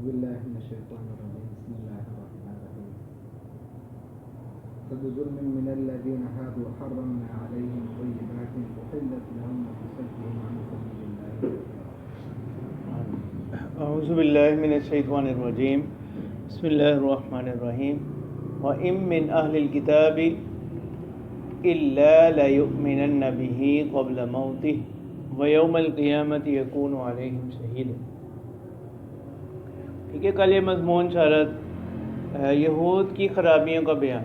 بالله من الشيطان الرجيم بسم الله الرحمن الرحيم فبظلم من الذين هادوا حرمنا عليهم طيبات أحلت لهم وبصدهم عن سبيل الله. اعوذ باللہ من الشیطان الرجیم بسم اللہ الرحمن الرحیم وَإِن مِّنْ أَهْلِ الْكِتَابِ إِلَّا لَيُؤْمِنَنَّ بِهِ قَبْلَ مَوْتِهِ وَيَوْمَ الْقِيَامَةِ يَكُونُ عَلَيْهِمْ شَهِيدًا. ٹھیک ہے، کل یہ مضمون شرط یہود کی خرابیوں کا بیان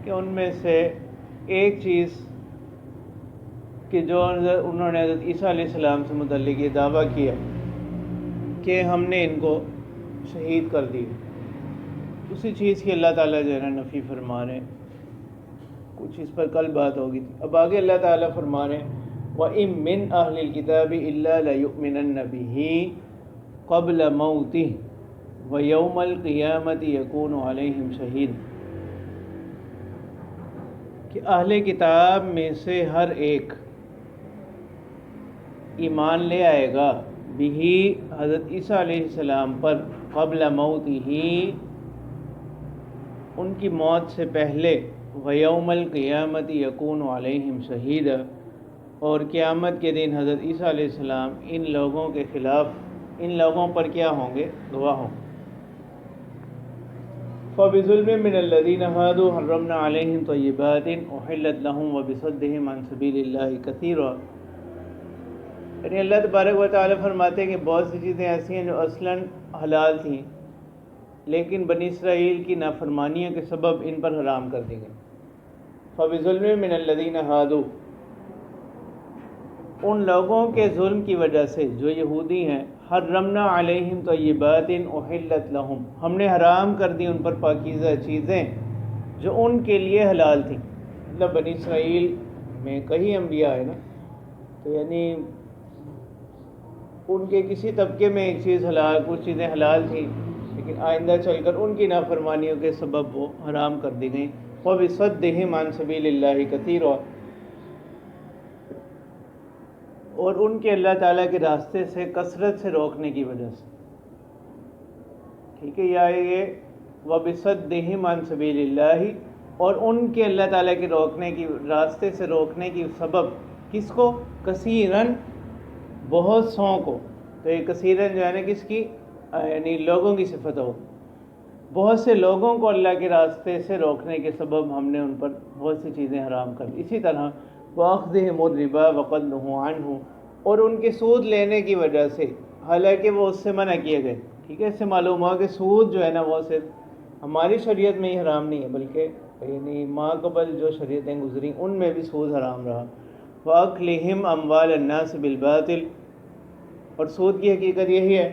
کہ ان میں سے ایک چیز کہ جو انہوں نے حضرت عیسیٰ علیہ السلام سے متعلق یہ دعویٰ کیا کہ ہم نے ان کو شہید کر دی، اسی چیز کی اللہ تعالیٰ جو ہے نا نفی فرما رہے ہیں. کچھ اس پر کل بات ہوگی تھی. اب آگے اللہ تعالیٰ فرما رہے ہیں وَإِن مِّنْ أَهْلِ الْكِتَابِ إِلَّا لَيُؤْمِنَنَّ بِهِ قَبْلَ مَوْتِهِ وَيَوْمَ الْقِيَامَةِ يَكُونُ عَلَيْهِمْ شَهِيدًا. کہ اہل کتاب میں سے ہر ایک ایمان لے آئے گا بھی حضرت عیسیٰ علیہ السلام پر قبل موتہ ان کی موت سے پہلے وَيَوْمَ الْقِيَامَةِ يَكُونُ عَلَيْهِمْ شَهِيدًا، اور قیامت کے دن حضرت عیسیٰ علیہ السلام ان لوگوں کے خلاف ان لوگوں پر کیا ہوں گے؟ گواہ ہوں. فَبِظُلْمٍ مِّنَ الَّذِينَ هَادُوا حَرَّمْنَا عَلَيْهِمْ طَيِّبَاتٍ أُحِلَّتْ لَهُمْ وَبِصَدِّهِمْ عَنْ سَبِيلِ اللَّهِ كَثِيرًا. یعنی اللہ تبارک و تعالیٰ فرماتے ہیں کہ بہت سی چیزیں ایسی ہیں جو اصلاً حلال تھیں لیکن بنی اسرائیل کی نافرمانیوں کے سبب ان پر حرام کر دی گئی. فَبِظُلْمٍ مِّنَ الَّذِينَ هَادُوا، ان لوگوں کے ظلم کی وجہ سے جو یہودی ہیں، حرمنا علیہم طیبات احلت لہم، ہم نے حرام کر دی ان پر پاکیزہ چیزیں جو ان کے لیے حلال تھیں. مطلب بنی اسرائیل میں کئی انبیاء ہیں نا، تو یعنی ان کے کسی طبقے میں ایک چیز حلال، کچھ چیزیں حلال تھیں لیکن آئندہ چل کر ان کی نافرمانیوں کے سبب وہ حرام کر دی گئیں. وَبِصَدِّهِمْ عَنْ سَبِيلِ اللَّهِ كَثِيرًا، اور ان کے اللہ تعالیٰ کے راستے سے کثرت سے روکنے کی وجہ سے. ٹھیک ہے، یا یہ وَبِصَدِّهِمْ عَنْ سَبِيلِ اللَّهِ، اور ان کے اللہ تعالیٰ کے روکنے کی راستے سے روکنے کی سبب کس کو؟ کثیراً، بہت سو کو. تو یہ کثیراً جو ہے نا کس کی؟ یعنی لوگوں کی صفت ہو. بہت سے لوگوں کو اللہ کے راستے سے روکنے کے سبب ہم نے ان پر بہت سی چیزیں حرام کر دی. اسی طرح وَأَخْذِهِمُ الرِّبَا وَقَدْ نُهُوا عَنْهُ، اور ان کے سود لینے کی وجہ سے حالانکہ وہ اس سے منع کیے گئے. ٹھیک ہے، اس سے معلوم ہوا کہ سود جو ہے نا وہ صرف ہماری شریعت میں ہی حرام نہیں ہے بلکہ یعنی ماں قبل جو شریعتیں گزری ان میں بھی سود حرام رہا. وَأَكْلِهِمْ أَمْوَالَ النَّاسِ بِالْبَاطِلِ، اور سود کی حقیقت یہی ہے،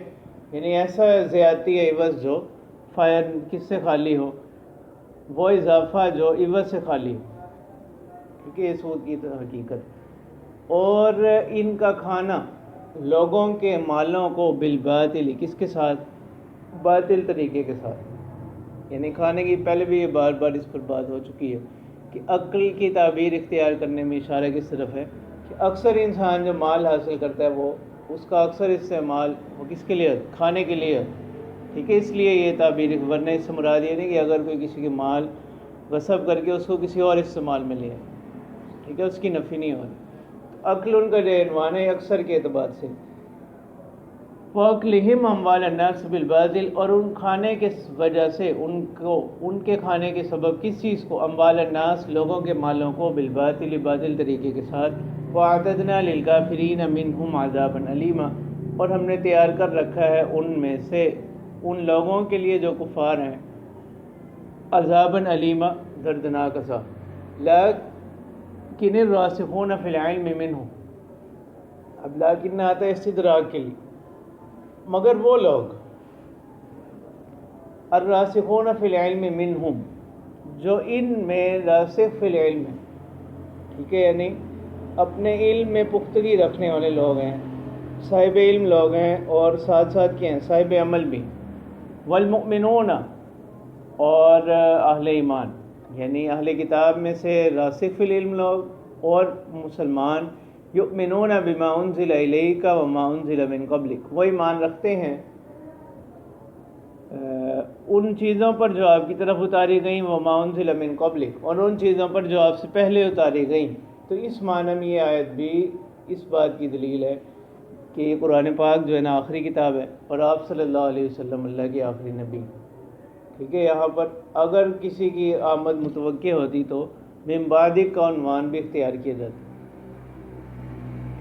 یعنی ایسا زیادتی ہے عوض جو فائر کس سے خالی ہو، وہ اضافہ جو عوض سے خالی ہو. کیونکہ یہ سود کی حقیقت. اور ان کا کھانا لوگوں کے مالوں کو بالباطل، کس کے ساتھ؟ باطل طریقے کے ساتھ. یعنی کھانے کی پہلے بھی یہ بار بار اس پر بات ہو چکی ہے کہ عقل کی تعبیر اختیار کرنے میں اشارہ کس طرف ہے کہ اکثر انسان جو مال حاصل کرتا ہے وہ اس کا اکثر استعمال وہ کس کے لیے؟ کھانے کے لیے. ٹھیک ہے، اس لیے یہ تعبیر، ورنہ اس سے مراد یہ نہیں کہ اگر کوئی کسی کے مال غصب کر کے اس کو کسی اور استعمال میں لے. ٹھیک ہے، اس کی نفی نہیں ہو رہی. عقل ان کا جو عنوان ہے اکثر کے اعتبار سے. وَأَكْلِهِمْ أَمْوَالَ النَّاسِ بِالْبَاطِلِ، اور ان کھانے کے وجہ سے ان کے کھانے کے سبب کس چیز کو؟ اموال الناس، لوگوں کے مالوں کو، بالباطل، باطل طریقے کے ساتھ. وَأَعْتَدْنَا لِلْكَافِرِينَ مِنْهُمْ عَذَابًا أَلِيمًا، اور ہم نے تیار کر رکھا ہے ان میں سے ان لوگوں کے لیے جو کفار ہیں عذابًا علیما، دردناک عذاب. لیکن الراسخون فی العلم منہم، اب لیکن آتا ہے استدراک کے لیے، مگر وہ لوگ الراسخون فی العلم منہم جو ان میں راسخ فی العلم ہیں. ٹھیک ہے، یعنی اپنے علم میں پختگی رکھنے والے لوگ ہیں، صاحب علم لوگ ہیں، اور ساتھ ساتھ کیا ہیں؟ صاحب عمل بھی. والمؤمنون، اور اہل ایمان، یعنی اہل کتاب میں سے راسخ فی العلم لوگ اور مسلمان. یؤمنون بما انزل الیک وما انزل من قبلک، وہ ایمان رکھتے ہیں، یعنی جو نازل کیا گیا ہے تجھ پر، اور جو تجھ سے پہلے اترا، وبالآخرۃ ہم، اور آخرت پر، هم یوقنون، یقین رکھتے ہیں. ان چیزوں پر جو آپ کی طرف اتاری گئیں وما انزل من قبلک، اور ان چیزوں پر جو آپ سے پہلے اتاری گئیں. تو اس معنی میں یہ آیت بھی اس بات کی دلیل ہے کہ یہ قرآن پاک جو ہے نا آخری کتاب ہے، اور آپ صلی اللہ علیہ وسلم اللہ کے آخری نبی. ٹھیک ہے، یہاں پر اگر کسی کی آمد متوقع ہوتی تو من بعد کا عنوان بھی اختیار کیا جاتا.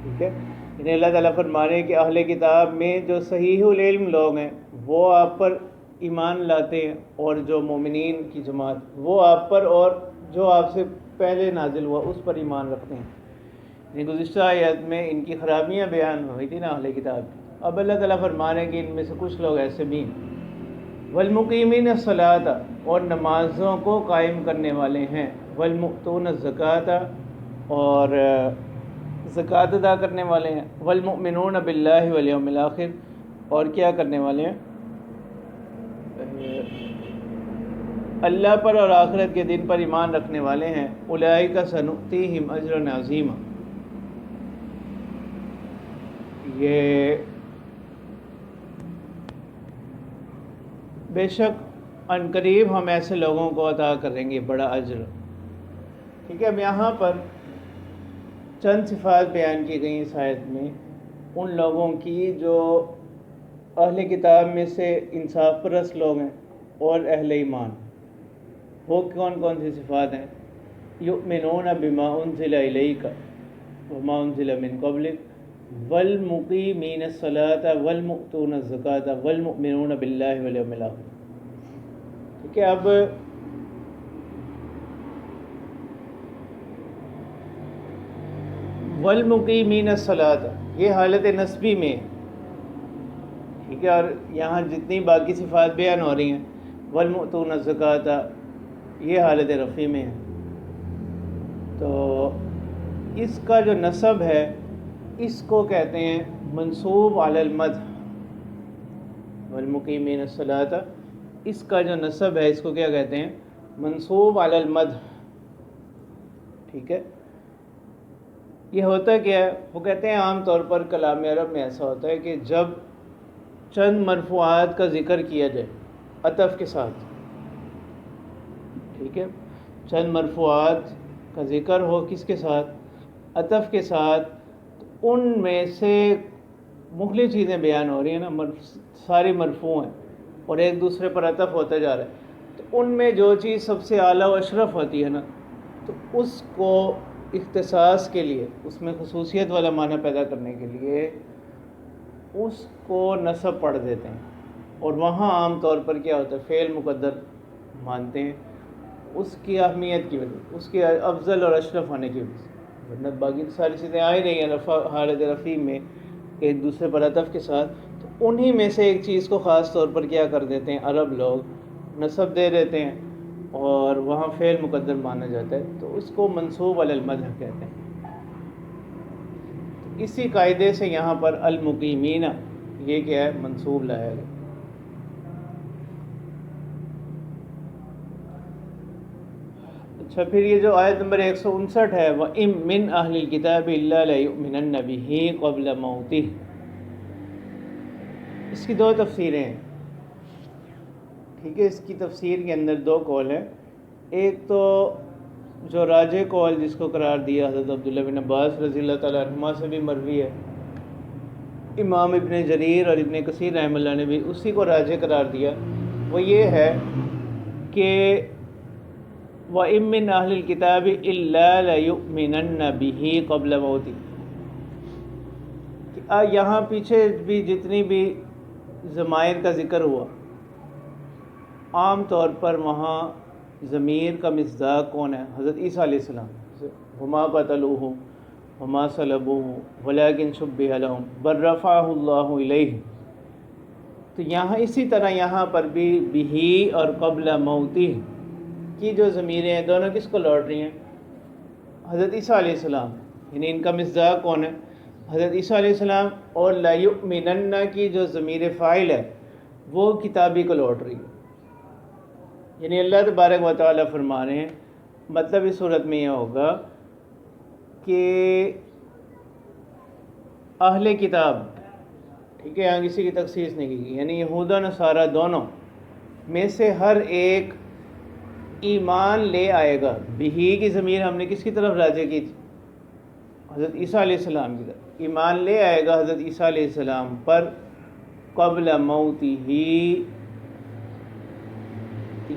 ٹھیک ہے، یعنی اللہ تعالیٰ فرما رہے ہیں کہ اہل کتاب میں جو صحیح العلم لوگ ہیں وہ آپ پر ایمان لاتے ہیں، اور جو مومنین کی جماعت وہ آپ پر اور جو آپ سے پہلے نازل ہوا اس پر ایمان رکھتے ہیں. یعنی گزشتہ آیت میں ان کی خرابیاں بیان ہوئی تھی نا اہل کتاب کی. اب اللہ تعالیٰ فرما رہے ہیں کہ ان میں سے کچھ لوگ ایسے بھی ہیں والمقیمین الصلاۃ، اور نمازوں کو قائم کرنے والے ہیں، والمؤتون الزکاۃ، اور زکوٰۃ ادا کرنے والے ہیں، والمؤمنون باللہ والیوم الآخر، اور کیا کرنے والے ہیں، اللہ پر اور آخرت کے دن پر ایمان رکھنے والے ہیں. اولئک سنؤتیہم اجرا عظیما، یہ بے شک ان قریب ہم ایسے لوگوں کو عطا کریں گے بڑا اجر. ٹھیک ہے، اب یہاں پر چند صفات بیان کی گئی اس آیت میں ان لوگوں کی جو اہل کتاب میں سے انصاف پرست لوگ ہیں اور اہل ایمان. وہ کون کون سی صفات ہیں؟ یؤمنون بما انزل الیک وما انزل من قبلک والمقیمین الصلاۃ والمؤتون الزکاۃ والمؤمنون باللہ والیوم الآخر. ٹھیک ہے، اب والمقیمین الصلاۃ یہ حالت نسبی میں ہے. ٹھیک ہے، اور یہاں جتنی باقی صفات بیان ہو رہی ہیں والمؤتون الزکاۃ یہ حالت رفعی میں ہے. تو اس کا جو نسب ہے اس کو کہتے ہیں منصوب علی المدح. والمقیمین الصلاۃ اس کا جو نسب ہے اس کو کیا کہتے ہیں؟ منصوب علی المدح. ٹھیک ہے، یہ ہوتا کیا ہے؟ وہ کہتے ہیں عام طور پر کلام عرب میں ایسا ہوتا ہے کہ جب چند مرفوعات کا ذکر کیا جائے عطف کے ساتھ، ٹھیک ہے، چند مرفوعات کا ذکر ہو کس کے ساتھ؟ عطف کے ساتھ. تو ان میں سے مختلف چیزیں بیان ہو رہی ہیں نا، ساری مرفوع ہیں اور ایک دوسرے پر عطف ہوتا جا رہا ہے. تو ان میں جو چیز سب سے اعلیٰ و اشرف ہوتی ہے نا، تو اس کو اختصاص کے لیے، اس میں خصوصیت والا معنی پیدا کرنے کے لیے اس کو نصب پڑھ دیتے ہیں. اور وہاں عام طور پر کیا ہوتا ہے؟ فعل مقدر مانتے ہیں اس کی اہمیت کی وجہ، اس کے افضل اور اشرف ہونے کی وجہ سے. ورنہ باقی ساری چیزیں آ ہی رہی ہیں حالت رفیع میں ایک دوسرے پر عطف کے ساتھ. تو انہی میں سے ایک چیز کو خاص طور پر کیا کر دیتے ہیں عرب لوگ؟ نصب دے دیتے ہیں اور وہاں فعل مقدر مانا جاتا ہے، تو اس کو منصوب علی المدح کہتے ہیں. اسی قاعدے سے یہاں پر المقیمین یہ کیا ہے؟ منصوب لایا گیا. اچھا، پھر یہ جو آیت نمبر 159 ہے وَإِن مِّنْ أَهْلِ الْكِتَابِ إِلَّا لَيُؤْمِنَنَّ بِهِ قَبْلَ مَوْتِهِ، اس کی دو تفسیریں ہیں. ٹھیک ہے، اس کی تفسیر کے اندر دو قول ہیں. ایک تو جو راجح قول جس کو قرار دیا حضرت عبداللہ بن عباس رضی اللہ تعالیٰ عنہما سے بھی مروی ہے، امام ابن جریر اور ابن کثیر رحمہ اللہ نے بھی اسی کو راجح قرار دیا. وہ یہ ہے کہ وَإِن مِّنْ أَهْلِ الْكِتَابِ إِلَّا لَيُؤْمِنَنَّ بِهِ قَبْلَ مَوْتِهِ. یہاں پیچھے بھی جتنی بھی ضمائر کا ذکر ہوا عام طور پر وہاں ضمیر کا مصداق کون ہے؟ حضرت عیسیٰ علیہ السلام. وَمَا قَتَلُوهُ وَمَا صَلَبُوهُ وَلَٰكِن شُبِّهَ لَهُم بَل رَّفَعَهُ اللَّهُ إِلَيْهِ. تو یہاں اسی طرح یہاں پر بھی بِهِ اور قبل موتِهِ کی جو ضمیریں ہیں دونوں کس کو لوٹ رہی ہیں؟ حضرت عیسیٰ علیہ السلام. یعنی ان کا مصداق کون ہے؟ حضرت عیسیٰ علیہ السلام. اور لا یؤمنن کی جو ضمیر فاعل ہے وہ کتابی کو لوٹ رہی ہے. یعنی اللہ تبارک و تعالیٰ فرما رہے ہیں مطلب اس صورت میں یہ ہوگا کہ اہل کتاب، ٹھیک ہے، یہاں کسی کی تخصیص نہیں کی گئی، یعنی یہود و نصارہ دونوں میں سے ہر ایک ایمان لے آئے گا. بہی کی ضمیر ہم نے کس کی طرف راجع کی تھی؟ حضرت عیسیٰ علیہ السلام کی طرف. ایمان لے آئے گا حضرت عیسیٰ علیہ السلام پر قبل موتی ہی.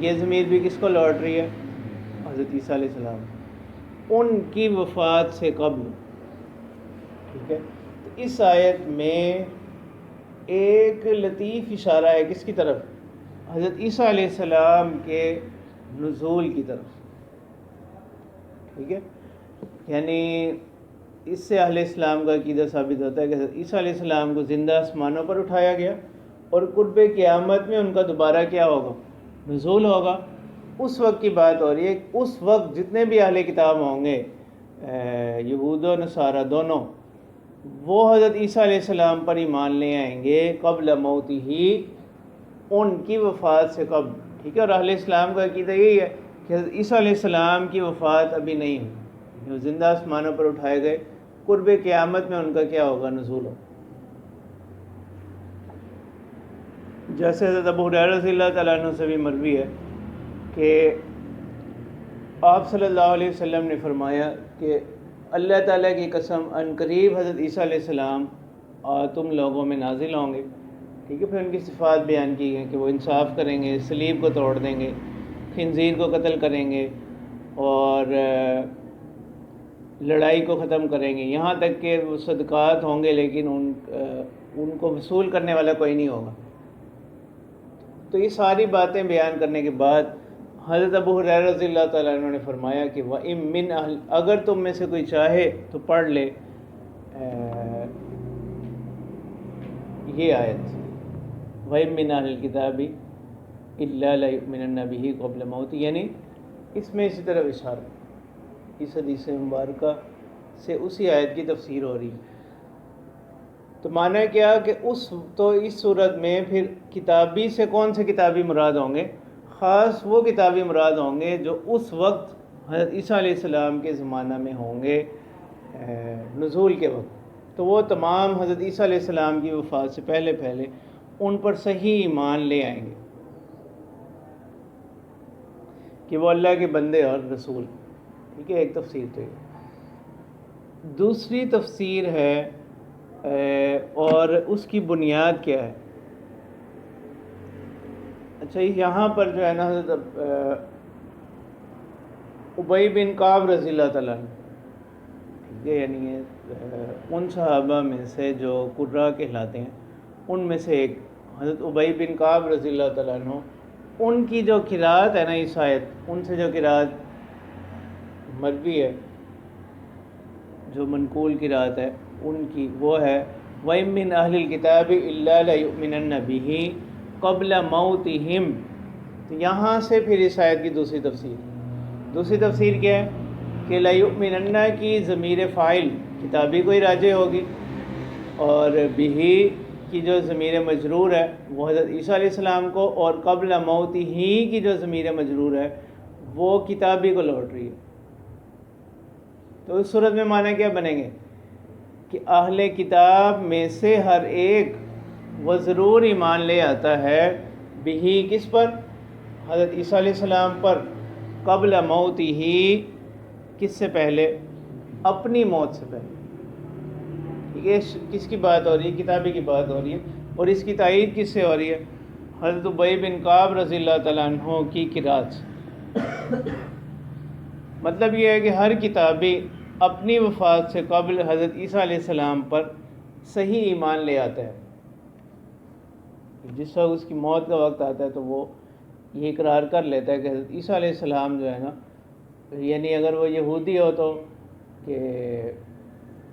یہ ضمیر بھی کس کو لوٹ رہی ہے؟ حضرت عیسیٰ علیہ السلام. ان کی وفات سے قبل. ٹھیک ہے. تو اس آیت میں ایک لطیف اشارہ ہے کس کی طرف؟ حضرت عیسیٰ علیہ السلام کے نزول کی طرف. ٹھیک ہے. یعنی اس سے اہل اسلام کا عقیدہ ثابت ہوتا ہے کہ حضرت عیسیٰ علیہ السلام کو زندہ آسمانوں پر اٹھایا گیا اور قرب قیامت میں ان کا دوبارہ کیا ہوگا؟ نزول ہوگا. اس وقت کی بات ہو رہی ہے. اس وقت جتنے بھی اہل کتاب ہوں گے یہود و نصارہ دونوں، وہ حضرت عیسیٰ علیہ السلام پر ایمان لے آئیں گے قبل موتی ہی، ان کی وفات سے قبل. ٹھیک ہے. اور اہل اسلام کا عقیدہ یہی ہے کہ حضرت عیسیٰ علیہ السلام کی وفات ابھی نہیں ہوئی، وہ زندہ آسمانوں پر اٹھائے گئے، قرب قیامت میں ان کا کیا ہوگا؟ نزول ہو. جیسے حضرت ابو ہریرہ رضی اللہ تعالیٰ عنہ سے بھی مروی ہے کہ آپ صلی اللہ علیہ وسلم نے فرمایا کہ اللہ تعالیٰ کی قسم ان قریب حضرت عیسیٰ علیہ السلام تم لوگوں میں نازل ہوں گے. ٹھیک ہے. پھر ان کی صفات بیان کی گئی کہ وہ انصاف کریں گے، صلیب کو توڑ دیں گے، خنزیر کو قتل کریں گے اور لڑائی کو ختم کریں گے، یہاں تک کہ وہ صدقات ہوں گے لیکن ان کو وصول کرنے والا کوئی نہیں ہوگا. تو یہ ساری باتیں بیان کرنے کے بعد حضرت ابو ہریرہ رضی اللہ تعالیٰ عنہ نے فرمایا کہ وَإِن مِّنْ أَهْلِ، اگر تم میں سے کوئی چاہے تو پڑھ لے یہ آیت وَإِن مِّنْ أَهْلِ الْكِتَابِ إِلَّا لَيُؤْمِنَنَّ بِهِ قَبْلَ مَوْتِهِ، یعنی اس میں اسی طرح اشارہ، اس حدیث مبارکہ سے اسی آیت کی تفسیر ہو رہی ہے. تو معنی کیا کہ اس صورت میں پھر کتابی سے کون سے کتابی مراد ہوں گے؟ خاص وہ کتابی مراد ہوں گے جو اس وقت حضرت عیسیٰ علیہ السلام کے زمانہ میں ہوں گے نزول کے وقت. تو وہ تمام حضرت عیسیٰ علیہ السلام کی وفات سے پہلے ان پر صحیح ایمان لے آئیں گے کہ وہ اللہ کے بندے اور رسول. ٹھیک ہے. ایک تفسیر تو یہ. دوسری تفسیر ہے اور اس کی بنیاد کیا ہے؟ اچھا یہاں پر جو ہے نا حضرت ابی بن کعب رضی اللہ تعالیٰ عنہ، ٹھیک ہے، یعنی ان صحابہ میں سے جو قراء کہلاتے ہیں ان میں سے ایک حضرت ابی بن کعب رضی اللہ تعالیٰ عنہ، ان کی جو قراءت ہے نا اس آیت، ان سے جو قراءت مروی ہے، جو منقول قراءت ہے ان کی، وہ ہے وَإِن مِّنْ أَهْلِ الْكِتَابِ إِلَّا لَيُؤْمِنَنَّ بِهِ قَبْلَ مَوْتِهِمْ. تو یہاں سے پھر اس آیت کی دوسری تفسیر کیا ہے کہ لَيُؤْمِنَنَّ کی ضمیر فاعل کتابی کو ہی راجع ہوگی، اور بِهِ کی جو ضمیر مجرور ہے وہ حضرت عیسیٰ علیہ السلام کو، اور قبل موتِهِ کی جو ضمیر مجرور ہے وہ کتابی کو لوٹ رہی ہے. تو اس صورت میں معنی کیا بنیں گے کہ اہل کتاب میں سے ہر ایک وہ ضرور ایمان لے آتا ہے بہی کس پر؟ حضرت عیسیٰ علیہ السلام پر، قبل موتی ہی کس سے پہلے؟ اپنی موت سے پہلے. ٹھیک ہے. کس کی بات ہو رہی ہے؟ کتابی کی بات ہو رہی ہے. اور اس کی تائید کس سے ہو رہی ہے؟ حضرت ابی بن کعب رضی اللہ تعالیٰ عنہ کی قراءت سے. مطلب یہ ہے کہ ہر کتابی اپنی وفات سے قبل حضرت عیسیٰ علیہ السلام پر صحیح ایمان لے آتا ہے. جس وقت اس کی موت کا وقت آتا ہے تو وہ یہ اقرار کر لیتا ہے کہ حضرت عیسیٰ علیہ السلام جو ہے نا، یعنی اگر وہ یہودی ہو تو کہ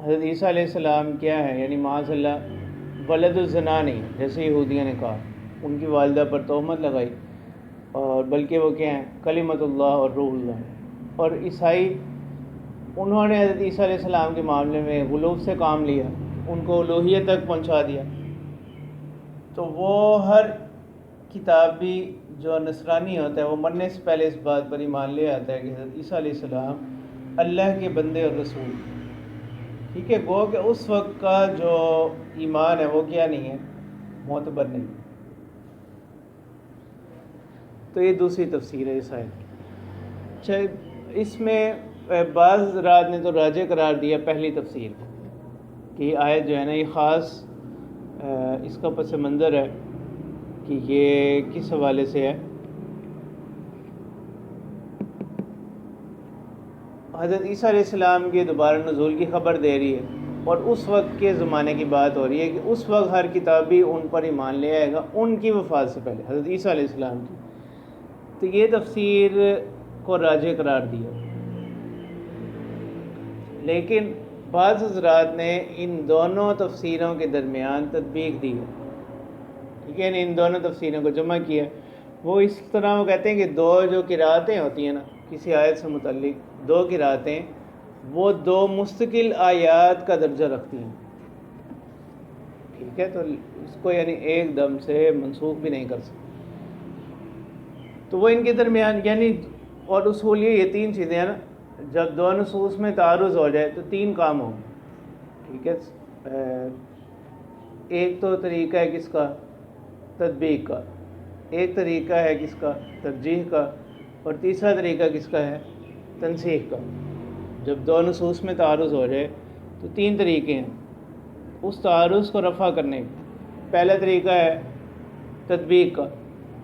حضرت عیسیٰ علیہ السلام کیا ہے، یعنی معاذ اللہ ولد الزنا نہیں، جیسے یہودیوں نے کہا، ان کی والدہ پر تہمت لگائی، اور بلکہ وہ کیا ہیں؟ کلمۃ اللہ اور روح اللہ. اور عیسائی انہوں نے حضرت عیسیٰ علیہ السلام کے معاملے میں غلو سے کام لیا، ان کو الوہیت تک پہنچا دیا. تو وہ ہر کتابی جو نصرانی ہوتا ہے وہ مرنے سے پہلے اس بات پر ایمان لے آتا ہے کہ حضرت عیسیٰ علیہ السلام اللہ کے بندے اور رسول. ٹھیک ہے. گو کہ اس وقت کا جو ایمان ہے وہ کیا نہیں ہے؟ معتبر نہیں. تو یہ دوسری تفسیر ہے اس آیت کی۔ اچھا، اس میں بعض حضرات نے تو راجع قرار دیا پہلی تفسیر کو کہ یہ آیت جو ہے نا یہ خاص اس کا پس منظر ہے کہ یہ کس حوالے سے ہے۔ حضرت عیسیٰ علیہ السلام کے دوبارہ نزول کی خبر دے رہی ہے اور اس وقت کے زمانے کی بات ہو رہی ہے کہ اس وقت ہر کتابی ان پر ایمان لے آئے گا ان کی وفات سے پہلے، حضرت عیسیٰ علیہ السلام کی۔ تو یہ تفسیر کو راجع قرار دیا، لیکن بعض حضرات نے ان دونوں تفسیروں کے درمیان تطبیق دی ہے، ٹھیک ہے، ان دونوں تفسیروں کو جمع کیا۔ وہ اس طرح وہ کہتے ہیں کہ دو جو قرأتیں ہوتی ہیں نا کسی آیت سے متعلق، دو قرأتیں وہ دو مستقل آیات کا درجہ رکھتی ہیں، ٹھیک ہے، تو اس کو یعنی ایک دم سے منسوخ بھی نہیں کر سکتے۔ تو وہ ان کے درمیان یعنی اور اصول یہ تین چیزیں ہیں نا، جب دو نصوص میں تعارض ہو جائے تو تین کام ہوں، ٹھیک ہے۔ ایک تو طریقہ ہے کس کا؟ تطبیق کا، ایک طریقہ ہے کس کا؟ ترجیح کا، اور تیسرا طریقہ کس کا ہے؟ تنسیخ کا۔ جب دو نصوص میں تعارض ہو جائے تو تین طریقے ہیں اس تعارض کو رفع کرنے کے۔ پہلا طریقہ ہے تطبیق کا،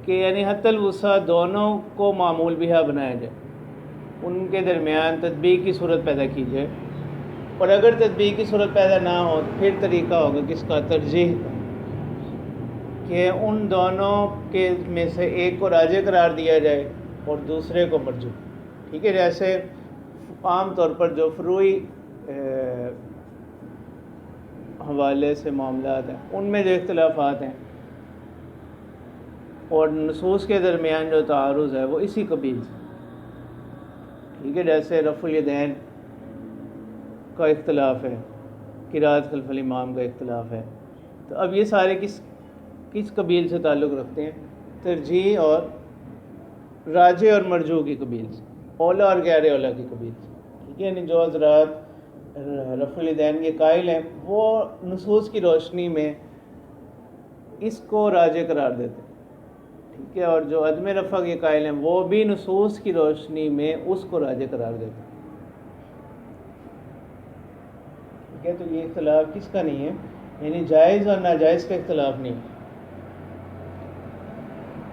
کہ یعنی حتی الوسع دونوں کو معمول بہا بنایا جائے، ان کے درمیان تطبیق کی صورت پیدا کی جائے، اور اگر تطبیق کی صورت پیدا نہ ہو تو پھر طریقہ ہوگا کس کا؟ ترجیح کا، کہ ان دونوں کے میں سے ایک کو راجع قرار دیا جائے اور دوسرے کو مرجوح، ٹھیک ہے۔ جیسے عام طور پر جو فروعی حوالے سے معاملات ہیں ان میں جو اختلافات ہیں اور نصوص کے درمیان جو تعارض ہے وہ اسی قبیل سے، ٹھیک ہے۔ جیسے رفع الیدین کا اختلاف ہے، قرأت خلف الامام کا اختلاف ہے، تو اب یہ سارے کس قبیل سے تعلق رکھتے ہیں؟ ترجیح اور راجع اور مرجوح کی قبیل سے، اولا اور غیر اولا کی قبیل سے، ٹھیک ہے۔ یعنی جو حضرات رفع الیدین کے قائل ہیں وہ نصوص کی روشنی میں اس کو راجع قرار دیتے ہیں، ٹھیک ہے، اور جو عدم رفع کے قائل ہیں وہ بھی نصوص کی روشنی میں اس کو راجع قرار دیتے ہیں، ٹھیک ہے۔ تو یہ اختلاف کس کا نہیں ہے؟ یعنی جائز اور ناجائز کا اختلاف نہیں ہے۔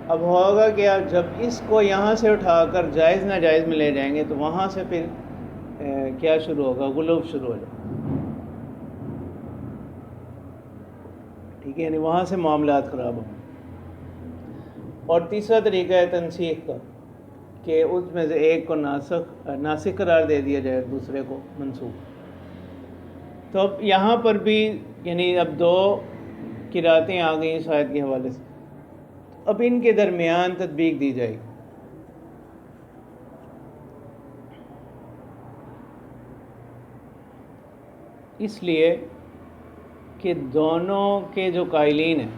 اب ہوگا کہ آپ جب اس کو یہاں سے اٹھا کر جائز ناجائز میں لے جائیں گے تو وہاں سے پھر کیا شروع ہوگا؟ غلوب شروع ہو جائے، ٹھیک ہے، یعنی وہاں سے معاملات خراب ہوں۔ اور تیسرا طریقہ ہے تنسیخ کا، کہ اس میں سے ایک کو ناسخ قرار دے دیا جائے دوسرے کو منسوخ۔ تو اب یہاں پر بھی یعنی اب دو قرأتیں آ گئیں اس آیت کے حوالے سے، اب ان کے درمیان تطبیق دی جائے گی۔ اس لیے کہ دونوں کے جو قائلین ہیں،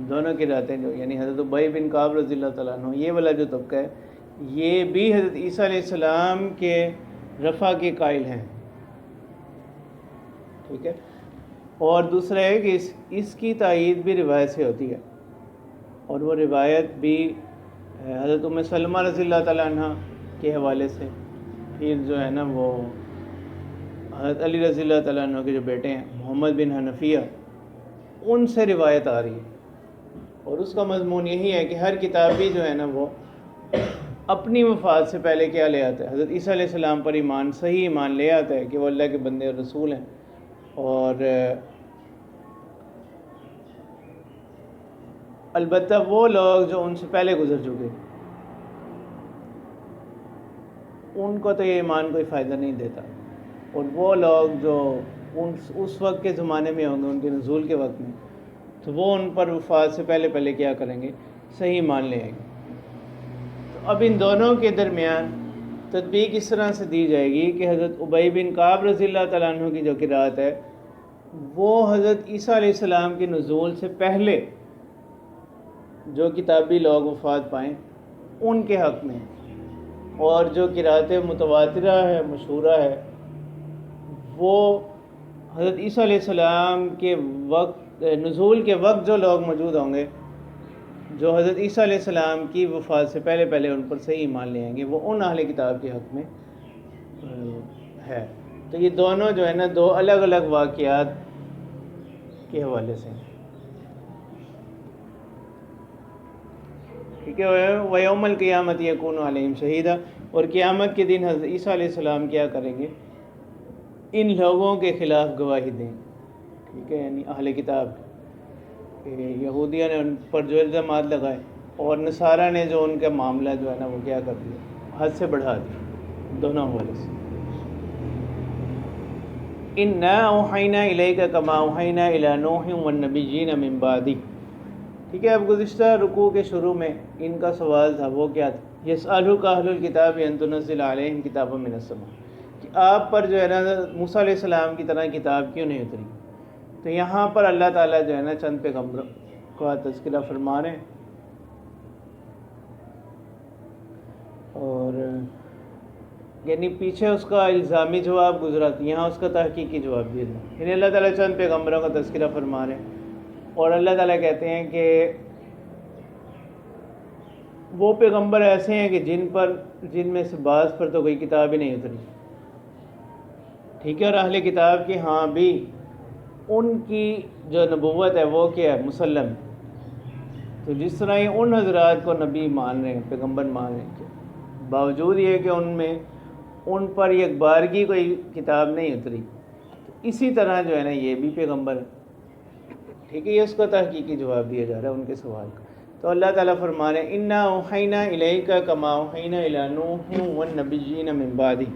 دونوں قرأتیں جو یعنی حضرت ابی بن کعب رضی اللہ تعالیٰ عنہ، یہ والا جو طبقہ ہے یہ بھی حضرت عیسیٰ علیہ السلام کے رفع کے قائل ہیں، ٹھیک ہے۔ اور دوسرا ہے کہ اس کی تائید بھی روایت سے ہوتی ہے، اور وہ روایت بھی حضرت ام سلمہ رضی اللہ تعالیٰ عنہ کے حوالے سے، پھر جو ہے نا وہ حضرت علی رضی اللہ تعالیٰ عنہ کے جو بیٹے ہیں محمد بن حنفیہ، ان سے روایت آ رہی ہے، اور اس کا مضمون یہی ہے کہ ہر کتابی جو ہے نا وہ اپنی وفات سے پہلے کیا لے آتا ہے؟ حضرت عیسیٰ علیہ السلام پر ایمان، صحیح ایمان لے آتا ہے کہ وہ اللہ کے بندے اور رسول ہیں، اور البتہ وہ لوگ جو ان سے پہلے گزر چکے ان کو تو یہ ایمان کوئی فائدہ نہیں دیتا، اور وہ لوگ جو اس وقت کے زمانے میں ہوں گے ان کے نزول کے وقت میں، تو وہ ان پر وفات سے پہلے کیا کریں گے؟ صحیح ایمان لے آئیں گے۔ تو اب ان دونوں کے درمیان تطبیق اس طرح سے دی جائے گی کہ حضرت ابی بن کعب رضی اللہ تعالیٰ عنہ کی جو قرأت ہے وہ حضرت عیسیٰ علیہ السلام کے نزول سے پہلے جو کتابی لوگ وفات پائیں ان کے حق میں، اور جو قرأت متواترہ ہے، مشہورہ ہے، وہ حضرت عیسیٰ علیہ السلام کے وقت، نزول کے وقت جو لوگ موجود ہوں گے جو حضرت عیسیٰ علیہ السلام کی وفات سے پہلے ان پر سے ایمان لے آئیں گے، وہ ان اہل کتاب کے حق میں ہے۔ تو یہ دونوں جو ہے نا دو الگ الگ واقعات کے حوالے سے ہیں، ٹھیک ہے۔ وَيَوْمَ الْقِيَامَةِ يَكُونُ عَلَيْهِمْ شَهِيدًا، اور قیامت کے دن حضرت عیسیٰ علیہ السلام کیا کریں گے؟ ان لوگوں کے خلاف گواہی دیں، ٹھیک ہے، یعنی اہل کتاب کہ یہودیوں نے ان پر جو الزامات لگائے اور نصارہ نے جو ان کا معاملہ جو ہے نا وہ کیا کر دیا، حد سے بڑھا دیا، دونوں حوالے سے۔ اِنَّا أَوْحَيْنَا إِلَيْكَ كَمَا أَوْحَيْنَا إِلَىٰ نُوحٍ وَالنَّبِيِّينَ مِن بَعْدِهِ، ٹھیک ہے۔ اب گزشتہ رکوع کے شروع میں ان کا سوال تھا، وہ کیا تھا؟ يَسْأَلُكَ أَهْلُ الْكِتَابِ أَن تُنَزِّلَ عَلَيْهِمْ كِتَابًا مِّنَ السَّمَاءِ، کہ آپ پر جو ہے نا موسیٰ علیہ السلام کی طرح کتاب کیوں نہیں اتری؟ تو یہاں پر اللہ تعالیٰ جو ہے نا چند پیغمبروں کا تذکرہ فرما رہے ہیں، اور یعنی پیچھے اس کا الزامی جواب گزرا تھا، یہاں اس کا تحقیقی جواب دیا تھا، یعنی اللہ تعالیٰ چند پیغمبروں کا تذکرہ فرما رہے ہیں، اور اللہ تعالیٰ کہتے ہیں کہ وہ پیغمبر ایسے ہیں کہ جن میں سے بعض پر تو کوئی کتاب ہی نہیں اتری، ٹھیک ہے، اور اہل کتاب کے ہاں بھی ان کی جو نبوت ہے وہ کیا ہے؟ مسلم۔ تو جس طرح یہ ان حضرات کو نبی مان رہے ہیں، پیغمبر مان رہے ہیں، باوجود یہ کہ ان پر یک بارگی کوئی کتاب نہیں اتری، تو اسی طرح جو ہے نا یہ بھی پیغمبر ہے، ٹھیک ہے۔ یہ اس کا تحقیقی جواب دیا جا رہا ہے ان کے سوال کا۔ تو اللہ تعالیٰ فرما رہے ہیں اِنَّا أَوْحَيْنَا إِلَيْكَ كَمَا أَوْحَيْنَا إِلَىٰ نُوحٍ وَالنَّبِيِّينَ مِن بَعْدِهِ،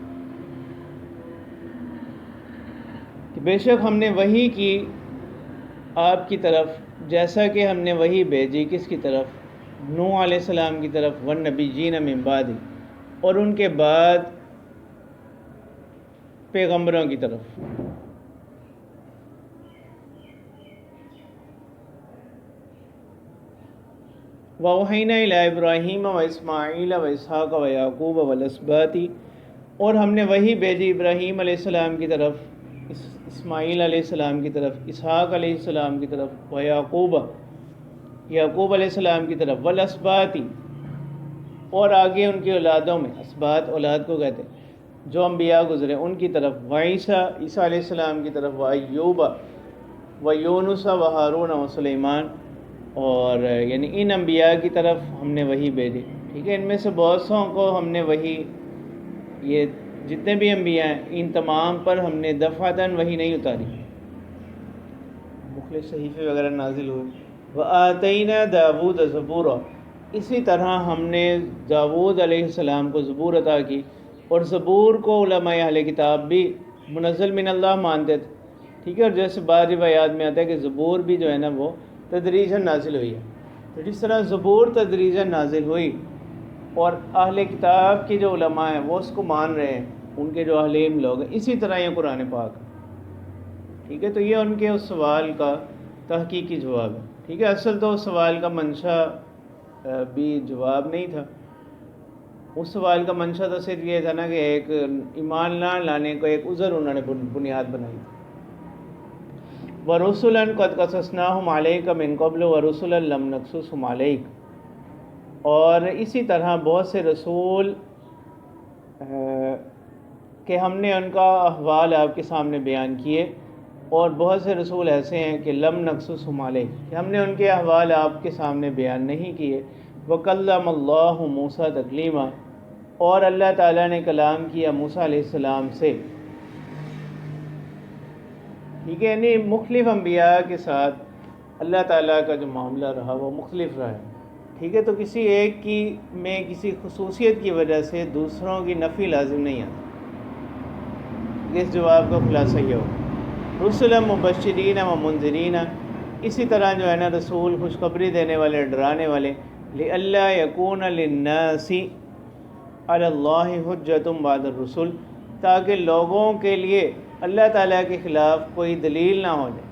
کہ بے شک ہم نے وحی کی آپ کی طرف جیسا کہ ہم نے وحی بھیجی کس کی طرف؟ نوح علیہ السلام کی طرف، وَالنَّبِيِّينَ مِن بَعْدِهِ، اور ان کے بعد پیغمبروں کی طرف۔ وَأَوْحَيْنَا إِلَىٰ إِبْرَاهِيمَ وَإِسْمَاعِيلَ وَإِسْحَاقَ وَيَعْقُوبَ وَالْأَسْبَاطِ، اور ہم نے وحی بھیجی ابراہیم علیہ السلام کی طرف، اسماعیل علیہ السلام کی طرف، اسحاق علیہ السلام کی طرف، وَيَعْقُوبَ، یعقوب علیہ السلام کی طرف، وَالْأَسْبَاطِ، اور آگے ان کی اولادوں میں، اسباط اولاد کو کہتے ہیں جو انبیاء گزرے، ان کی طرف، وعیسیٰ، عیسیٰ علیہ السلام کی طرف، وَأَيُّوبَ وَيُونُسَ وَهَارُونَ وَسُلَيْمَانَ، اور یعنی ان انبیاء کی طرف ہم نے وحی بھیجی، ٹھیک ہے۔ ان میں سے بہت سوں کو ہم نے وحی، یہ جتنے بھی انبیاء ہیں ان تمام پر ہم نے دفعتاً وحی نہیں اتاری، مختلف صحیفے وغیرہ نازل ہوئے۔ وَآتَيْنَا دَاوُودَ زَبُورًا، اسی طرح ہم نے داؤد علیہ السلام کو زبور عطا کی، اور زبور کو علماء اہل کتاب بھی منزل من اللہ مانتے تھے، ٹھیک ہے۔ اور جیسے بعض روایات میں آتا ہے کہ زبور بھی جو ہے نا وہ تدریجاً نازل ہوئی ہے، تو جس طرح زبور تدریجاً نازل ہوئی اور اہل کتاب کے جو علماء ہیں وہ اس کو مان رہے ہیں، ان کے جو اہل علم لوگ ہیں، اسی طرح یہ قرآن پاک، ٹھیک ہے۔ تو یہ ان کے اس سوال کا تحقیقی جواب ہے، ٹھیک ہے۔ اصل تو اس سوال کا منشا بھی جواب نہیں تھا، اس سوال کا منشا تو صرف یہ تھا نا کہ ایک ایمان نہ لانے کو ایک عذر انہوں نے بنیاد بنائی تھی۔ وَرُسُلًا قَدْ قَصَصْنَاهُمْ عَلَيْكَ مِن قَبْلُ وَرُسُلًا لَمْ نَقْصُصْهُمْ عَلَيْكَ، اور اسی طرح بہت سے رسول کہ ہم نے ان کا احوال آپ کے سامنے بیان کیے، اور بہت سے رسول ایسے ہیں کہ لم نقصصہم علیک، کہ ہم نے ان کے احوال آپ کے سامنے بیان نہیں کیے۔ وکلم اللہ موسیٰ تکلیما، اور اللہ تعالیٰ نے کلام کیا موسیٰ علیہ السلام سے، ٹھیک ہے۔ یعنی مختلف انبیاء کے ساتھ اللہ تعالیٰ کا جو معاملہ رہا وہ مختلف رہا ہے، ٹھیک ہے۔ تو کسی ایک کی میں کسی خصوصیت کی وجہ سے دوسروں کی نفی لازم نہیں آتی، اس جواب کا خلاصہ یہ ہو۔ رسلا مبشرین و منذرین، اسی طرح جو ہے نا رسول خوشخبری دینے والے، ڈرانے والے، لئلا یکون للناس علی اللہ حجۃ بعد الرسل، تاکہ لوگوں کے لیے اللہ تعالیٰ کے خلاف کوئی دلیل نہ ہو جائے۔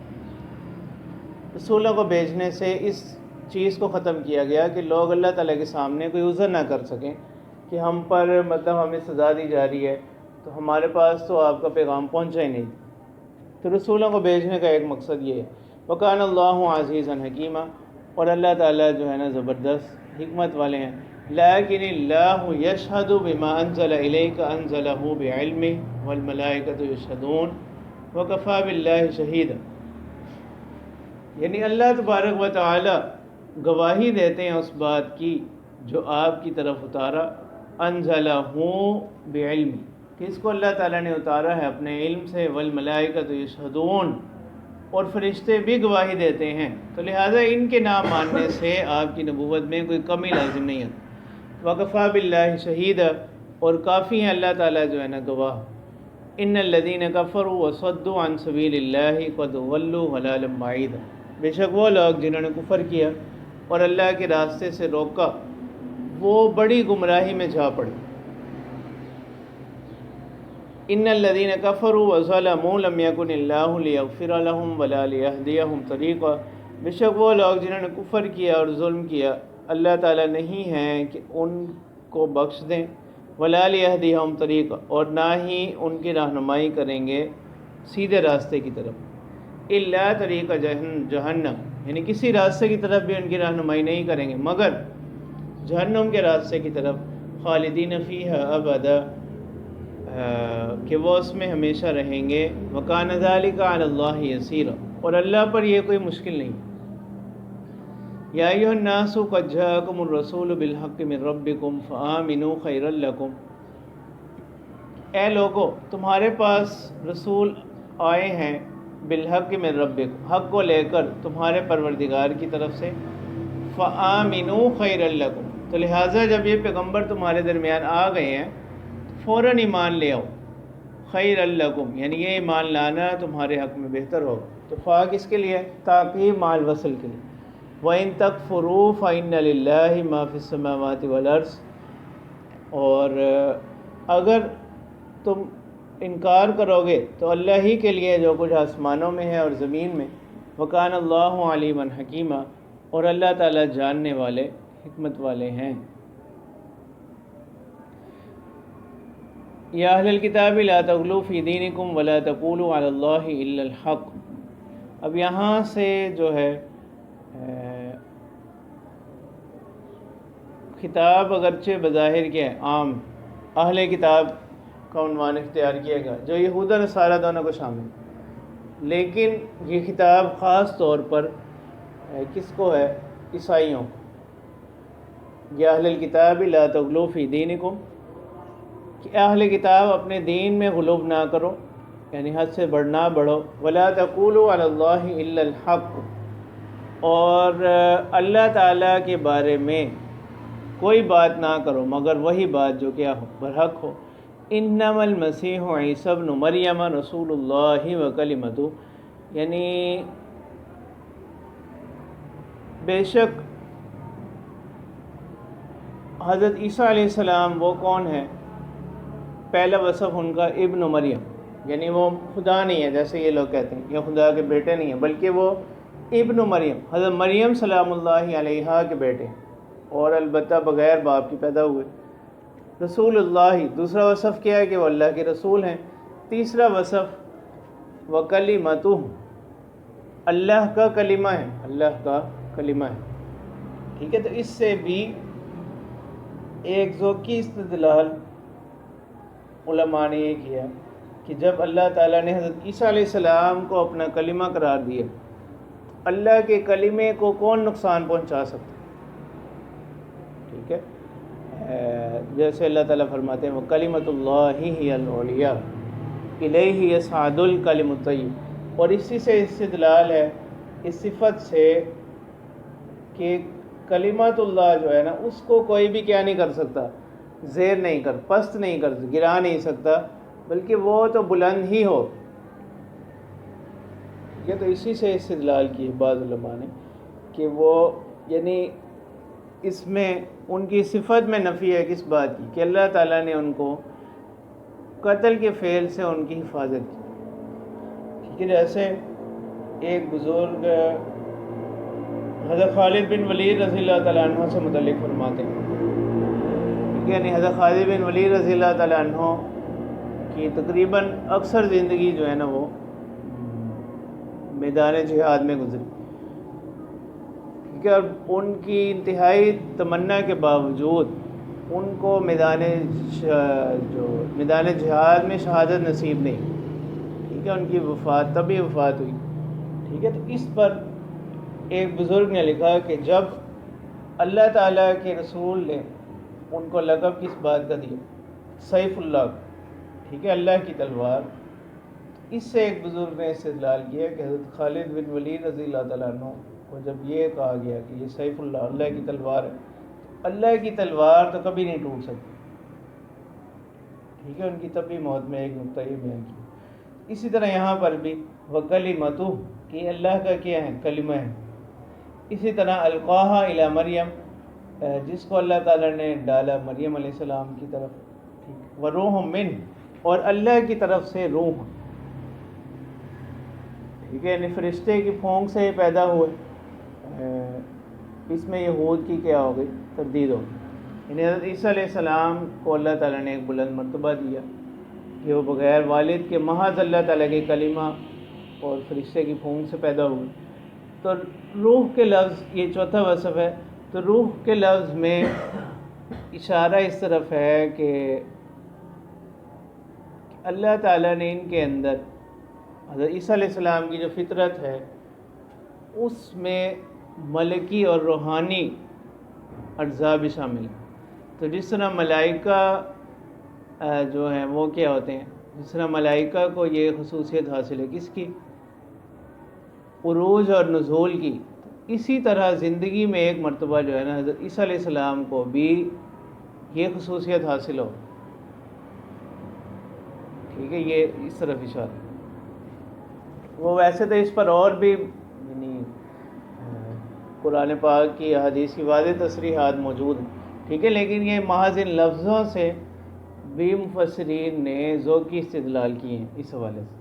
رسولوں کو بھیجنے سے اس چیز کو ختم کیا گیا کہ لوگ اللہ تعالیٰ کے سامنے کوئی عذر نہ کر سکیں کہ ہم پر مطلب ہمیں سزا دی جا رہی ہے، تو ہمارے پاس تو آپ کا پیغام پہنچا ہی نہیں۔ تو رسولوں کو بھیجنے کا ایک مقصد یہ ہے۔ وَكَانَ اللَّهُ عَزِيزًا حَكِيمًا، اور اللہ تعالیٰ جو ہے نا زبردست حکمت والے ہیں. لیکن اللہ یشہد بما انزل الیک انزلہ بعلمہ والملائکۃ یشہدون وکفی باللہ شہیدا. یعنی اللہ تبارک و تعالی گواہی دیتے ہیں اس بات کی جو آپ کی طرف اتارا، انزلہ بعلم، کہ اس کو اللہ تعالیٰ نے اتارا ہے اپنے علم سے، والملائکۃ یشہدون، اور فرشتے بھی گواہی دیتے ہیں. تو لہٰذا ان کے نام ماننے سے آپ کی نبوت میں کوئی کمی لازم نہیں ہے. وکفی باللہ شہیدا، اور کافی ہیں اللہ تعالیٰ جو ہے نا گواہ. ان الذین کفروا وصدوا عن سبیل اللہ قد ضلوا ضلالا بعیدا. بے شک وہ لوگ جنہوں نے کفر کیا اور اللہ کے راستے سے روکا وہ بڑی گمراہی میں جا پڑے. ان الذین کفروا وظلموا لم یکن اللہ لیغفر لهم ولا لیہدیہم طریقا. بے شک وہ لوگ جنہوں نے کفر کیا اور ظلم کیا اللہ تعالیٰ نہیں ہیں کہ ان کو بخش دیں، ولا لیہدیہم طریقا، اور نہ ہی ان کی رہنمائی کریں گے سیدھے راستے کی طرف. الا طریق جہنم، یعنی کسی راستے کی طرف بھی ان کی رہنمائی نہیں کریں گے مگر جہنم کے راستے کی طرف. خالدین فیہا ابدا، کہ وہ اس میں ہمیشہ رہیں گے. وکان ذلک علی اللہ یسیرا، اور اللہ پر یہ کوئی مشکل نہیں. یا ایھا الناس قد جاءکم الرسول بالحق من ربکم فآمنوا خیرا لکم. اے لوگو، تمہارے پاس رسول آئے ہیں بالحق من ربکم، حق کو لے کر تمہارے پروردگار کی طرف سے. فآمنوا خیرا لکم، تو لہٰذا جب یہ پیغمبر تمہارے درمیان آ گئے ہیں فوراً ایمان لے آؤ. خیر لکم، یعنی یہ ایمان لانا تمہارے حق میں بہتر ہوگا. تو فا کس کے لیے؟ تاکید مع الوصل کے لیے. وَإِن تَكْفُرُوا فَإِنَّ لِلَّهِ مَا فِي السَّمَاوَاتِ وَالْأَرْضِ، اور اگر تم انکار کرو گے تو اللہ ہی کے لیے جو کچھ آسمانوں میں ہے اور زمین میں. وَكَانَ اللَّهُ عَلِيمًا حَكِيمًا، اور اللہ تعالیٰ جاننے والے حکمت والے ہیں. یا اہل الکتاب لا تغلوا فی دینکم ولا تقولوا علی اللہ الا الحق. اب یہاں سے جو ہے خطاب اگرچہ بظاہر کیا ہے عام اہل کتاب کا عنوان اختیار کیا گیا جو یہود و نصارہ دونوں کو شامل، لیکن یہ خطاب خاص طور پر کس کو ہے؟ عیسائیوں کو. یا اہل الکتاب لا تغلوا فی دینکم، کہ اہل کتاب اپنے دین میں غلو نہ کرو، یعنی حد سے بڑھنا بڑھو. ولا تقولوا علی اللہ الا الحق، اور اللہ تعالیٰ کے بارے میں کوئی بات نہ کرو مگر وہی بات جو کیا ہو؟ برحق ہو. انما المسیح عیسی ابن مریم رسول اللہ وکلمتہ، یعنی بے شک حضرت عیسیٰ علیہ السلام وہ کون ہے؟ پہلا وصف ان کا ابن مریم، یعنی وہ خدا نہیں ہے جیسے یہ لوگ کہتے ہیں، یا خدا کے بیٹے نہیں ہیں، بلکہ وہ ابن مریم، حضرت مریم سلام اللہ علیہا کے بیٹے ہیں، اور البتہ بغیر باپ کی پیدا ہوئے. رسول اللہ، دوسرا وصف کیا ہے کہ وہ اللہ کے رسول ہیں. تیسرا وصف وکلمتہ، اللہ کا کلمہ ہے، اللہ کا کلمہ ہے. ٹھیک ہے، تو اس سے بھی ایک ذوقی استدلال علماء نے یہ کیا کہ جب اللہ تعالیٰ نے حضرت عیسیٰ علیہ السلام کو اپنا کلمہ قرار دیا، اللہ کے کلمے کو کون نقصان پہنچا سکتا؟ ٹھیک ہے، جیسے اللہ تعالیٰ فرماتے ہیں وَكَلِمَةُ اللَّهِ هِيَ الْعُلْيَا إِلَيْهِ يَصْعَدُ الْكَلِمُ الطَّيِّبُ. اور اسی سے استدلال ہے اس صفت سے کہ کلمۃ اللہ جو ہے نا اس کو کوئی بھی کیا نہیں کر سکتا، زیر نہیں کر، پست نہیں کر، گرا نہیں سکتا، بلکہ وہ تو بلند ہی ہو. یہ تو اسی سے استدلال کی بعض علماء نے کہ وہ یعنی اس میں ان کی صفت میں نفی ہے کس بات کی کہ اللہ تعالیٰ نے ان کو قتل کے فعل سے ان کی حفاظت کی. ٹھیک ہے، جیسے ایک بزرگ حضرت خالد بن ولید رضی اللہ تعالیٰ عنہ سے متعلق فرماتے ہیں، یعنی حضرت خالد بن ولید رضی اللہ تعالیٰ عنہ کی تقریباً اکثر زندگی جو ہے نا وہ میدان جہاد میں گزری. ٹھیک ہے، اور ان کی انتہائی تمنا کے باوجود ان کو میدان جہاد میں شہادت نصیب نہیں، ٹھیک ہے، ان کی تبھی وفات ہوئی، ٹھیک ہے۔ تو اس پر ایک بزرگ نے لکھا کہ جب اللہ تعالیٰ کے رسول نے ان کو لقب کس بات کا دیا، سیف اللہ، ٹھیک ہے، اللہ کی تلوار، اس سے ایک بزرگ نے استدلال کیا کہ حضرت خالد بن ولید رضی اللہ تعالیٰ عنہ کو جب یہ کہا گیا کہ یہ سیف اللہ، اللہ کی تلوار ہے، اللہ کی تلوار تو کبھی نہیں ٹوٹ سکتی، ٹھیک ہے، ان کی طبی موت میں ایک نقطہ یہ بیان کیا۔ اسی طرح یہاں پر بھی وَكَلِمَتُهُ کہ اللہ کا کیا ہے، کلمہ ہے۔ اسی طرح القاہا الی مریم، جس کو اللہ تعالیٰ نے ڈالا مریم علیہ السلام کی طرف، ٹھیک، وروح من، اور اللہ کی طرف سے روح، ٹھیک ہے، یعنی فرشتے کی پھونک سے یہ پیدا ہوئے۔ اس میں یہود کی کیا ہو گئی، تردید ہو گئی، یعنی حضرت عیسیٰ علیہ السلام کو اللہ تعالیٰ نے ایک بلند مرتبہ دیا کہ وہ بغیر والد کے محض اللہ تعالیٰ کے کلمہ اور فرشتے کی پھونک سے پیدا ہوئے۔ تو روح کے لفظ، یہ چوتھا وصف ہے، تو روح کے لفظ میں اشارہ اس طرف ہے کہ اللہ تعالیٰ نے ان کے اندر حضرت عیسیٰ علیہ السلام کی جو فطرت ہے اس میں ملکی اور روحانی اجزاء بھی شامل ہیں۔ تو جس طرح ملائکہ جو ہیں وہ کیا ہوتے ہیں، جس طرح ملائکہ کو یہ خصوصیت حاصل ہے کس کی، عروج اور نزول کی، اسی طرح زندگی میں ایک مرتبہ جو ہے نا حضرت عیسیٰ علیہ السلام کو بھی یہ خصوصیت حاصل ہو، ٹھیک ہے، یہ اس طرف اشارہ ہے۔ وہ ویسے تو اس پر اور بھی یعنی قرآن پاک کی احادیث کی واضح تصریحات موجود ہیں، ٹھیک ہے، لیکن یہ محض ان لفظوں سے بھی مفسرین نے ذوقی استدلال کیے ہیں اس حوالے سے،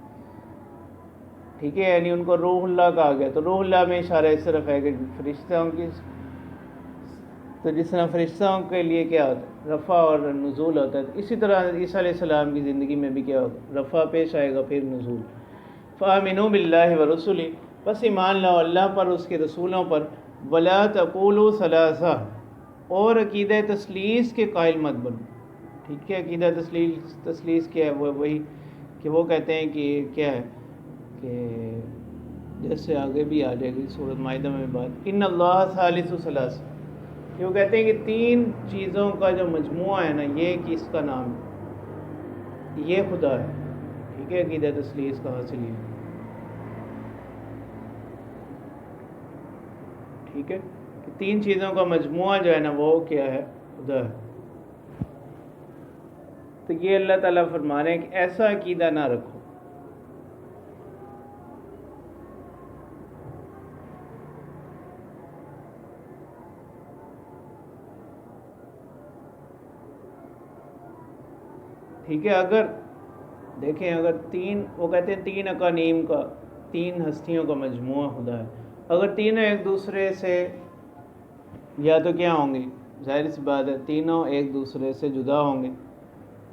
ٹھیک ہے، یعنی ان کو روح اللہ کہا گیا، تو روح اللہ میں اشارہ اس طرف ہے کہ فرشتوں کی، تو جس طرح فرشتوں کے لیے کیا ہوتا ہے، رفع اور نزول ہوتا ہے، اسی طرح عیسیٰ علیہ السلام کی زندگی میں بھی کیا ہوگا، رفع پیش آئے گا پھر نزول۔ فآمنوا باللہ ورسلہ، بس ایمان لاؤ اللہ پر، اس کے رسولوں پر، ولا تقولوا ثلاثہ، اور عقیدہ تثلیث کے قائل مت بنو، ٹھیک ہے، عقیدہ تثلیث کیا ہے، وہ وہی کہ وہ کہتے ہیں کہ کیا ہے، کہ جیسے آگے بھی آ جائے گی سورۃ مائدہ میں بات، ان اللہ ثالث ثلاثہ، کہ وہ کہتے ہیں کہ تین چیزوں کا جو مجموعہ ہے نا، یہ کس کا نام ہے، یہ خدا ہے، ٹھیک ہے، عقیدہ تثلیث کا حاصل ہے، ٹھیک ہے، کہ تین چیزوں کا مجموعہ جو ہے نا وہ کیا ہے، خدا ہے۔ تو یہ اللہ تعالیٰ فرما رہے ہیں کہ ایسا عقیدہ نہ رکھو، ٹھیک ہے، اگر دیکھیں، اگر تین، وہ کہتے ہیں تین اقانیم کا، تین ہستیوں کا مجموعہ خدا ہے، اگر تینوں ایک دوسرے سے یا تو کیا ہوں گے، ظاہر سی بات ہے تینوں ایک دوسرے سے جدا ہوں گے،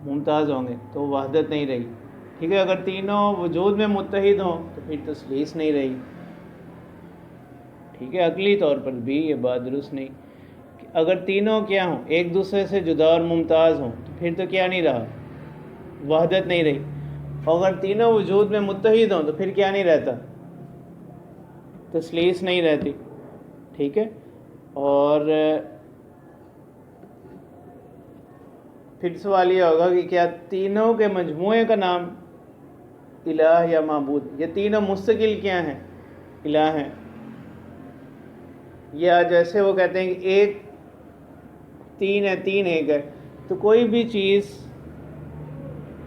ممتاز ہوں گے، تو وحدت نہیں رہی، ٹھیک ہے، اگر تینوں وجود میں متحد ہوں تو پھر تثلیث نہیں رہی، ٹھیک ہے، عقلی طور پر بھی یہ بات درست نہیں، اگر تینوں کیا ہوں، ایک دوسرے سے جدا اور ممتاز ہوں تو پھر تو کیا نہیں رہا، وحدت نہیں رہی، اور اگر تینوں وجود میں متحد ہوں تو پھر کیا نہیں رہتا، تثلیث نہیں رہتی، ٹھیک ہے، اور پھر سوال یہ ہوگا کہ کیا تینوں کے مجموعے کا نام الہ یا معبود، یہ تینوں مستقل کیا ہیں، الہ ہیں، یا جیسے وہ کہتے ہیں کہ ایک تین ہے، تین ایک ہے، تو کوئی بھی چیز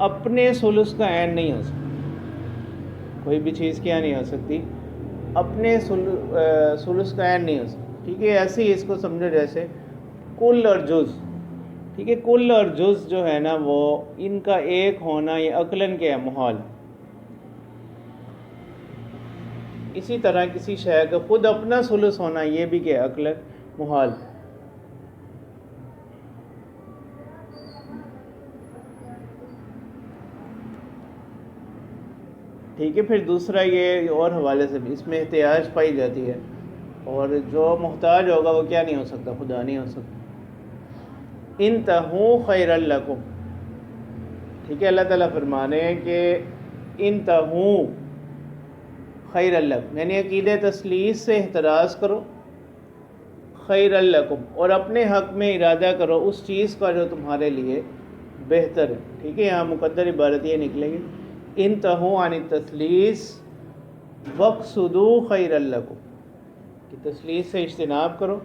اپنے ثلث کا عین نہیں ہو سکتی، کوئی بھی چیز کیا نہیں ہو سکتی، اپنے ثلث کا عین نہیں ہو سکتی، ٹھیک ہے، ایسے ہی اس کو سمجھو جیسے کل اور جز، ٹھیک ہے، کل اور جز جو ہے نا وہ ان کا ایک ہونا یہ عقلاً کیا ہے، محال، اسی طرح کسی شے کا خود اپنا ثلث ہونا یہ بھی کیا ہے، عقلاً محال، ٹھیک ہے۔ پھر دوسرا یہ اور حوالے سے بھی اس میں احتیاج پائی جاتی ہے اور جو محتاج ہوگا وہ کیا نہیں ہو سکتا؟ خدا نہیں ہو سکتا۔ انتہوا خیر لکم، ٹھیک ہے، اللہ تعالیٰ فرما رہے ہیں کہ انتہوا خیر لکم، یعنی عقیدہ تثلیث سے احتراز کرو، خیر لکم، اور اپنے حق میں ارادہ کرو اس چیز کا جو تمہارے لیے بہتر ہے، ٹھیک ہے، یہاں مقدر عبارت یہ نکلے گی انتہوا عن التثلیث واقصدوا خیر لکم، کہ تثلیث سے اجتناب کرو،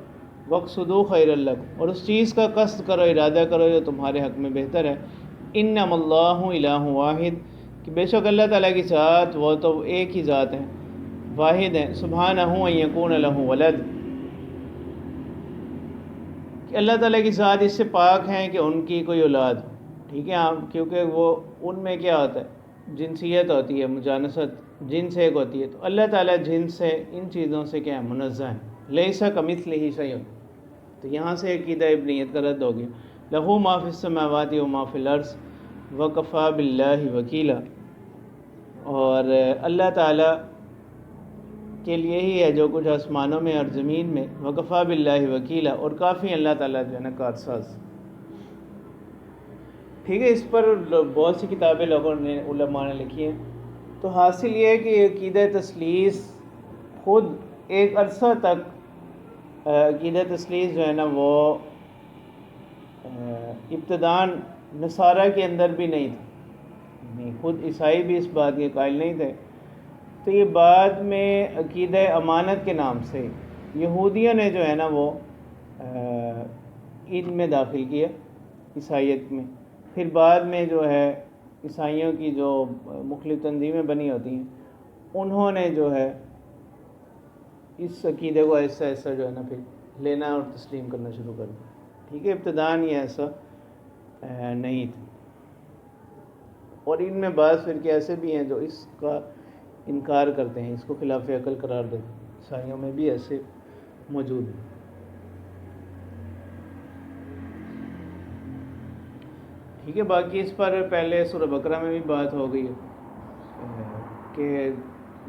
واقصدوا خیر لکم، اور اس چیز کا قصد کرو، ارادہ کرو جو تمہارے حق میں بہتر ہے۔ انما اللہ الہ واحد، کہ بے شک اللہ تعالیٰ کی ذات وہ تو ایک ہی ذات ہے، واحد ہے، سبحانہ ان یکون لہ ولد، کہ اللہ تعالیٰ کی ذات اس سے پاک ہیں کہ ان کی کوئی اولاد ہو، ٹھیک ہے، کیونکہ وہ ان میں کیا ہوتا ہے؟ جنسیت ہوتی ہے، مجانست، جنس ایک ہوتی ہے، تو اللہ تعالیٰ جنس سے، ان چیزوں سے کیا ہے؟ منزہ ہے، لیس کمثلہ شیء، تو یہاں سے عقیدہ ابنیت کا رد ہو گیا۔ لہ ما فی السماوات و ما فی الارض وکفی باللہ وکیلا، اور اللہ تعالیٰ کے لیے ہی ہے جو کچھ آسمانوں میں اور زمین میں، وکفی باللہ وکیلا، اور کافی اللہ تعالیٰ جو ہے نا کارساز، ٹھیک ہے۔ اس پر بہت سی کتابیں لوگوں نے، علماء نے لکھی ہیں، تو حاصل یہ ہے کہ عقیدہ تثلیث خود ایک عرصہ تک عقیدہ تثلیث جو ہے نا وہ ابتداً نصارہ کے اندر بھی نہیں تھی، خود عیسائی بھی اس بات کے قائل نہیں تھے، تو یہ بعد میں عقیدہ امانت کے نام سے یہودیوں نے جو ہے نا وہ ان میں داخل کیا، عیسائیت میں، پھر بعد میں جو ہے عیسائیوں کی جو مختلف تنظیمیں بنی ہوتی ہیں انہوں نے جو ہے اس عقیدے کو ایسا جو ہے نا پھر لینا اور تسلیم کرنا شروع کر دیا، ٹھیک ہے، ابتداء یہ ایسا نہیں تھا، اور ان میں بعض فرقے ایسے بھی ہیں جو اس کا انکار کرتے ہیں، اس کو خلاف عقل قرار دیتے ہیں، عیسائیوں میں بھی ایسے موجود ہیں، ٹھیک ہے۔ باقی اس پر پہلے سورہ بقرہ میں بھی بات ہو گئی ہے کہ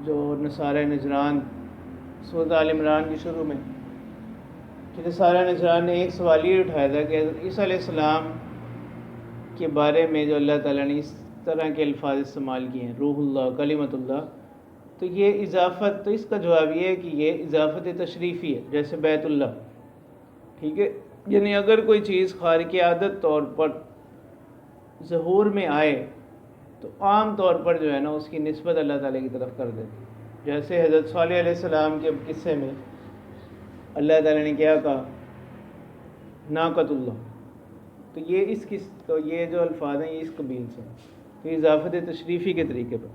جو نصارہ نجران، سورۃ آل عمران کی شروع میں کہ نصارہ نجران نے ایک سوال یہ اٹھایا تھا کہ عیسیٰ علیہ السلام کے بارے میں جو اللہ تعالیٰ نے اس طرح کے الفاظ استعمال کیے ہیں، روح اللہ، کلمۃ اللہ، تو یہ اضافت، تو اس کا جواب یہ ہے کہ یہ اضافت تشریفی ہے، جیسے بیت اللہ، ٹھیک ہے، یعنی اگر کوئی چیز خارق عادت طور پر ظہور میں آئے تو عام طور پر جو ہے نا اس کی نسبت اللہ تعالیٰ کی طرف کر دیتے، جیسے حضرت صالح علیہ السلام کے قصے میں اللہ تعالیٰ نے کیا کہا؟ ناقۃ اللہ، تو یہ تو یہ جو الفاظ ہیں یہ اس قبیل سے، تو اضافت تشریفی کے طریقے پر